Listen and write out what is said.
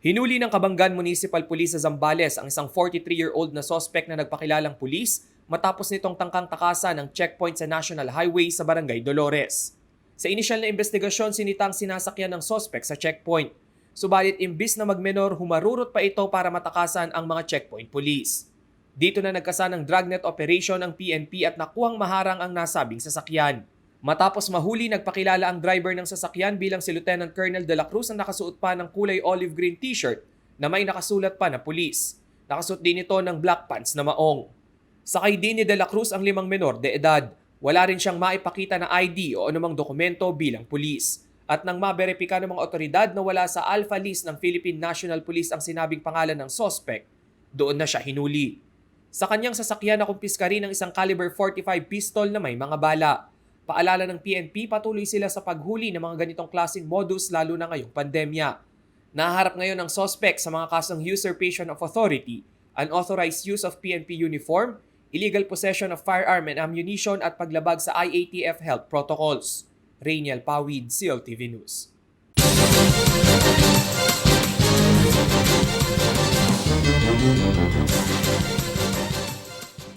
Hinuli ng Kabanggan Municipal Police sa Zambales ang isang 43-year-old na sospek na nagpakilalang pulis matapos nitong tangkang takasan ng checkpoint sa National Highway sa Barangay Dolores. Sa inisyal na investigasyon, sinitang sinasakyan ng sospek sa checkpoint. Subalit imbis na magmenor, humarurot pa ito para matakasan ang mga checkpoint police. Dito na nagkasa ng dragnet operation ang PNP at nakuhang maharang ang nasabing sasakyan. Matapos mahuli, nagpakilala ang driver ng sasakyan bilang si Lieutenant Colonel De La Cruz na nakasuot pa ng kulay olive green t-shirt na may nakasulat pa na pulis. Nakasuot din ito ng black pants na maong. Sakay din ni De La Cruz ang 5 menor de edad. Wala rin siyang maipakita na ID o anumang dokumento bilang pulis. At nang maberipika ng mga otoridad na wala sa alpha list ng Philippine National Police ang sinabing pangalan ng suspect, doon na siya hinuli. Sa kanyang sasakyan nakumpiska rin ng isang caliber 45 pistol na may mga bala. Paalala ng PNP, patuloy sila sa paghuli ng mga ganitong klaseng modus lalo na ngayong pandemya. Naharap ngayon ang suspect sa mga kasong usurpation of authority, unauthorized use of PNP uniform, illegal possession of firearm and ammunition at paglabag sa IATF health protocols. Rainiel Pawid, CLTV News.